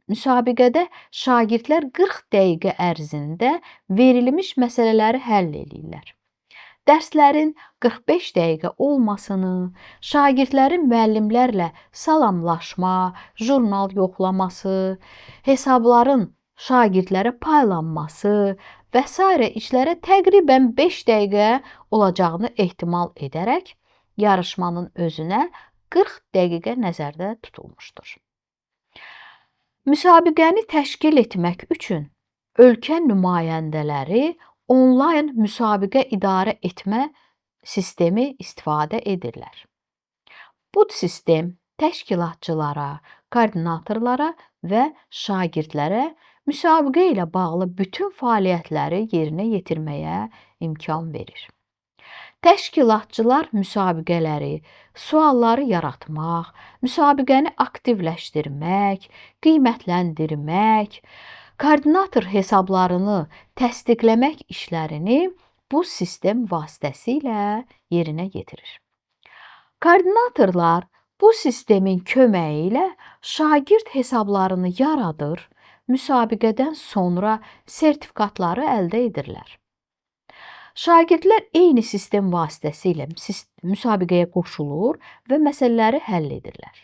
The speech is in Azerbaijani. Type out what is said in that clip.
Müsabiqədə şagirdlər 40 dəqiqə ərzində verilmiş məsələləri həll eləyirlər. Dərslərin 45 dəqiqə olmasını, şagirdlərin müəllimlərlə salamlaşma, jurnal yoxlaması, hesabların şagirdlərə paylanması və s. işlərə təqribən 5 dəqiqə olacağını ehtimal edərək yarışmanın özünə 40 dəqiqə nəzərdə tutulmuşdur. Müsabiqəni təşkil etmək üçün ölkə nümayəndələri onlayn müsabiqə idarə etmə sistemi istifadə edirlər. Bu sistem təşkilatçılara, koordinatorlara və şagirdlərə müsabiqə ilə bağlı bütün fəaliyyətləri yerinə yetirməyə imkan verir. Təşkilatçılar müsabiqələri, sualları yaratmaq, müsabiqəni aktivləşdirmək, qiymətləndirmək, koordinator hesablarını təsdiqləmək işlərini bu sistem vasitəsilə yerinə yetirir. Koordinatorlar bu sistemin köməyi ilə şagird hesablarını yaradır, müsabiqədən sonra sertifikatları əldə edirlər. Şagirdlər eyni sistem vasitəsilə müsabiqəyə qoşulur və məsələləri həll edirlər.